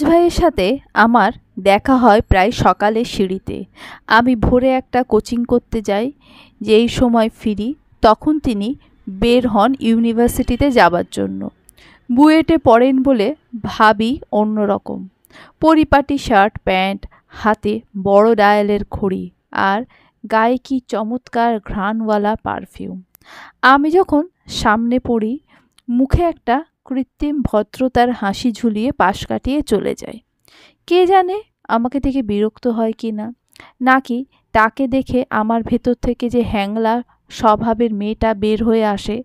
ভাইয়ের সাথে আমার দেখা হয় প্রায় সকালে সিঁড়িতে। আমি ভোরে একটা কোচিং করতে যাই, যেই সময় ফিরি তখন তিনি বের হন ইউনিভার্সিটিতে যাবার জন্য। বুয়েটে পড়েন বলে ভাবি অন্যরকম। পরিপাটি শার্ট প্যান্ট, হাতে বড় ডায়ালের ঘড়ি, আর গায়ে কি চমৎকার ঘ্রাণওয়ালা পারফিউম। আমি যখন সামনে পড়ি, মুখে একটা কৃত্রিম ভদ্রতার হাসি ঝুলিয়ে পাশ কাটিয়ে চলে যায়। কে জানে আমাকে দেখে বিরক্ত হয় কি না, নাকি তাকে দেখে আমার ভেতর থেকে যে হ্যাংলা স্বভাবের মেয়েটা বের হয়ে আসে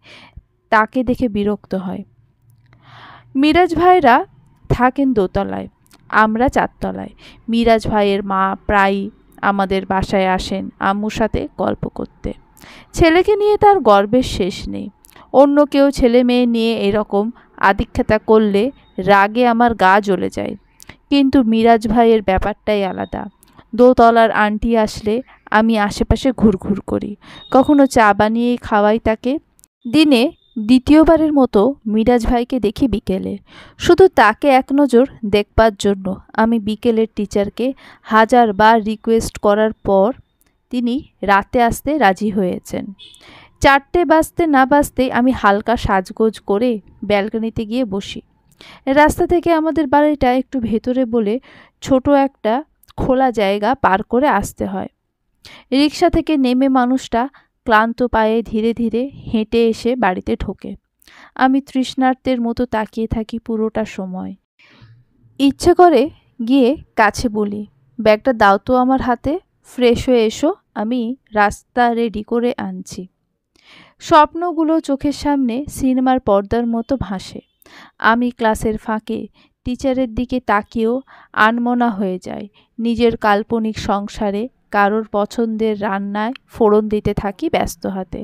তাকে দেখে বিরক্ত হয়। মিরাজ ভাইরা থাকেন দোতলায়, আমরা চারতলায়। মিরাজ ভাইয়ের মা প্রায়ই আমাদের বাসায় আসেন আম্মুর সাথে গল্প করতে। ছেলেকে নিয়ে তার গর্বের শেষ নেই। অন্য কেউ ছেলে মেয়ে নিয়ে এরকম আদিক্ষেতা করলে রাগে আমার গা জ্বলে যায়, কিন্তু মিরাজ ভাইয়ের ব্যাপারটাই আলাদা। দোতলার আন্টি আসলে আমি আশেপাশে ঘুরঘুর করি, কখনো চা বানিয়ে খাওয়াই তাকে। দিনে দ্বিতীয়বারের মতো মিরাজ ভাইকে দেখি বিকেলে, শুধু তাকে এক নজর দেখবার জন্য। আমি বিকেলের টিচারকে হাজারবার রিকোয়েস্ট করার পর তিনি রাতে আসতে রাজি হয়েছেন। 4টে বাজতে না বাজতেই আমি হালকা সাজগোজ করে ব্যালকনিতে গিয়ে বসি। রাস্তা থেকে আমাদের বাড়িটা একটু ভেতরে বলে ছোট একটা খোলা জায়গা পার করে আসতে হয়। রিক্সা থেকে নেমে মানুষটা ক্লান্ত পায়ে ধীরে ধীরে হেঁটে এসে বাড়িতে ঢোকে। আমি তৃষ্ণার্তের মতো তাকিয়ে থাকি পুরোটা সময়। ইচ্ছে করে গিয়ে কাছে বলি, ব্যাগটা দাও তো আমার হাতে, ফ্রেশ হয়ে এসো, আমি রাস্তা রেডি করে আনছি। স্বপ্নগুলো চোখের সামনে সিনেমার পর্দার মতো ভাসে। আমি ক্লাসের ফাঁকে টিচারের দিকে তাকিয়েও আনমনা হয়ে যায়। নিজের কাল্পনিক সংসারে কারোর পছন্দের রান্নায় ফোড়ন দিতে থাকি ব্যস্ত হাতে।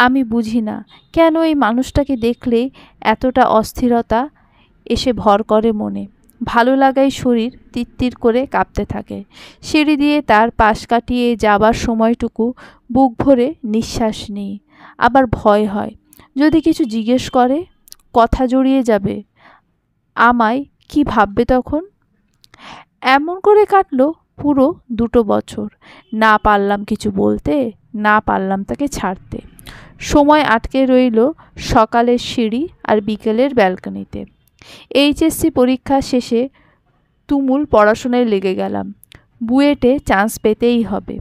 আমি বুঝি না কেন এই মানুষটাকে দেখলেই এতটা অস্থিরতা এসে ভর করে মনে। ভালো লাগায় শরীর তিত্তির করে কাঁপতে থাকে। সিঁড়ি দিয়ে তার পাশ কাটিয়ে যাবার সময়টুকু বুক ভরে নিঃশ্বাস নিই। আবার ভয় হয়, যদি কিছু জিজ্ঞেস করে, কথা জড়িয়ে যাবে, আমায় কি ভাববে তখন। এমন করে কাটলো পুরো 2 বছর। না পারলাম কিছু বলতে, না পারলাম তাকে ছাড়তে। সময় আটকে রইল সকালের সিঁড়ি আর বিকেলের ব্যালকনিতে। এইচএসসি পরীক্ষা শেষে তুমুল পড়াশোনায় লেগে গেলাম। বুয়েটে চান্স পেতেই হবে।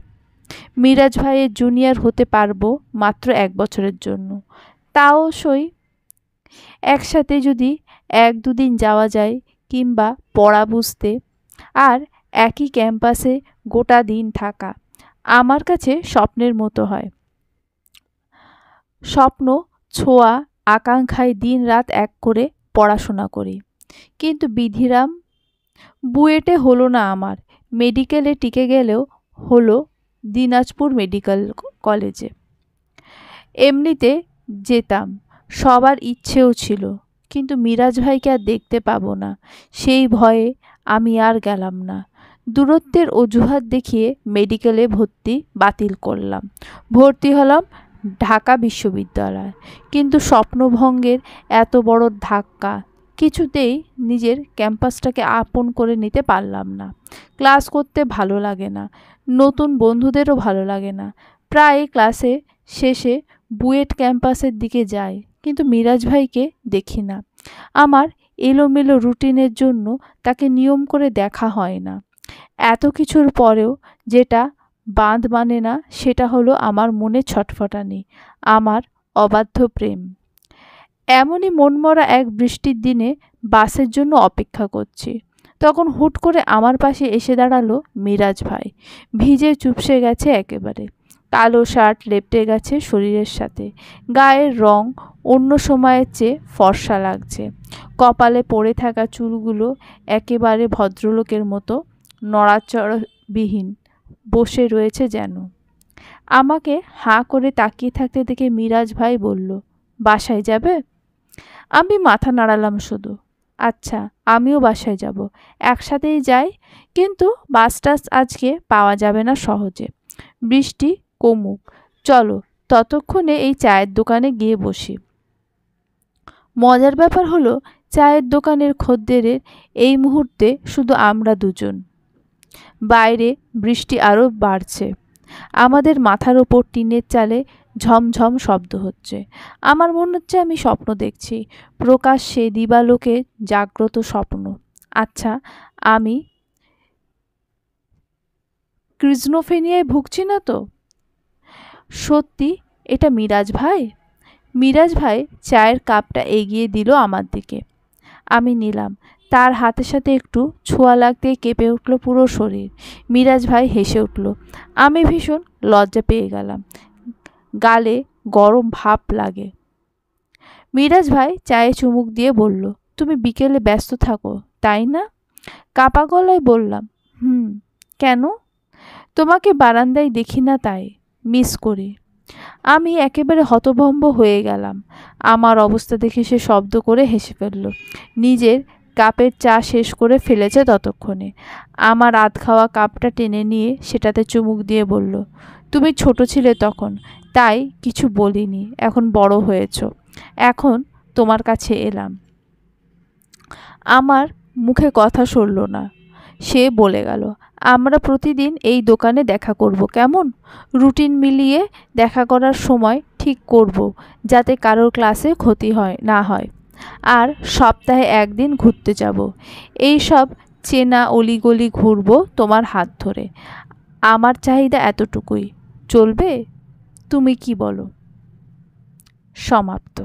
মিরাজ ভাইয়ের জুনিয়র হতে পারবো মাত্র 1 বছরের জন্য, তাও সই। একসাথে যদি 1-2 দিন যাওয়া যায়, কিংবা পড়া বুঝতে, আর একই ক্যাম্পাসে গোটা দিন থাকা আমার কাছে স্বপ্নের মতো হয়। স্বপ্ন ছোঁয়া আকাঙ্ক্ষায় দিন রাত এক করে পড়াশোনা করি, কিন্তু বিধিরাম, বুয়েটে হলো না আমার। মেডিকেলে টিকে গেলেও হলো দিনাজপুর মেডিকেল কলেজে। এমনিতে যেতাম, সবার ইচ্ছেও ছিল, কিন্তু মিরাজ ভাইকে আর দেখতে পাবো না, সেই ভয়ে আমি আর গেলাম না। দূরত্বের অজুহাত দেখিয়ে মেডিকেলে ভর্তি বাতিল করলাম। ভর্তি হলাম ঢাকা বিশ্ববিদ্যালয়, কিন্তু স্বপ্নভঙ্গের এত বড় ধাক্কা কিছুতেই নিজের ক্যাম্পাসটাকে আপন করে নিতে পারলাম না। ক্লাস করতে ভালো লাগে না, নতুন বন্ধুদেরও ভালো লাগে না। প্রায় ক্লাসে শেষে বুয়েট ক্যাম্পাসের দিকে যাই, কিন্তু মিরাজ ভাইকে দেখি না। আমার এলোমেলো রুটিনের জন্য তাকে নিয়ম করে দেখা হয় না। এত কিছুর পরেও যেটা বাঁধ মানে না, সেটা হলো আমার মনে ছটফটানি, আমার অবাধ্য প্রেম। এমনই মনমরা এক বৃষ্টির দিনে বাসের জন্য অপেক্ষা করছি, তখন হুট করে আমার পাশে এসে দাঁড়ালো মিরাজ ভাই। ভিজে চুপসে গেছে একেবারে, কালো শার্ট লেপ্টে গেছে শরীরের সাথে, গায়ের রং অন্য সময়ের চেয়ে ফর্সা লাগছে। কপালে পড়ে থাকা চুলগুলো একেবারে ভদ্রলোকের মতো নড়াচড়াবিহীন বসে রয়েছে যেন। আমাকে হাঁ করে তাকিয়ে থাকতে দেখে মিরাজ ভাই বলল, বাসায় যাবে? আমি মাথা নাড়ালাম শুধু। আচ্ছা, আমিও বাসায় যাব, একসাথেই যাই, কিন্তু বাস টাস আজকে পাওয়া যাবে না সহজে। বৃষ্টি কমুক, চলো ততক্ষণে এই চায়ের দোকানে গিয়ে বসি। মজার ব্যাপার হলো, চায়ের দোকানের খদ্দেরের এই মুহূর্তে শুধু আমরা দুজন। বাইরে বৃষ্টি আরও বাড়ছে। আমাদের মাথার ওপর টিনের চালে ঝমঝম শব্দ হচ্ছে। আমার মনে হচ্ছে আমি স্বপ্ন দেখছি, প্রকাশ্যে দিবালোকে জাগ্রত স্বপ্ন। আচ্ছা, আমি স্কিজোফ্রেনিয়ায় ভুগছি না তো? সত্যি এটা মিরাজ ভাই? মিরাজ ভাই চায়ের কাপটা এগিয়ে দিল আমার দিকে। আমি নিলাম। তার হাতের সাথে একটু ছোঁয়া লাগতেই কেঁপে উঠল পুরো শরীর। মিরাজ ভাই হেসে উঠল। আমি ভীষণ লজ্জা পেয়ে গেলাম। গালে গরম ভাপ লাগে। মিরাজ ভাই চায়ে চুমুক দিয়ে বলল, তুমি বিকেলে ব্যস্ত থাকো তাই না? কাপা গলায় বললাম, কেন? তোমাকে বারান্দায় দেখি না তাই, মিস করি। আমি একেবারে হতভম্ব হয়ে গেলাম। আমার অবস্থা দেখে সে শব্দ করে হেসে ফেলল। নিজের কাপের চা শেষ করে ফেলেছে ততক্ষণে। আমার আধ খাওয়া কাপটা টেনে নিয়ে সেটাতে চুমুক দিয়ে বলল, তুমি ছোট ছিলে তখন, তাই কিছু বলিনি। এখন বড় হয়েছ, এখন তোমার কাছে এলাম। আমার মুখে কথা সরল না। সে বলে গেল, আমরা প্রতিদিন এই দোকানে দেখা করব, কেমন? রুটিন মিলিয়ে দেখা করার সময় ঠিক করব, যাতে কারোর ক্লাসে ক্ষতি না হয়। আর সপ্তাহে একদিন ঘুরতে যাব। এই সব চেনা অলিগলি ঘুরব তোমার হাত ধরে। আমার চাহিদা এতটুকুই, চলবে? তুমি কি বলো? সমাপ্ত।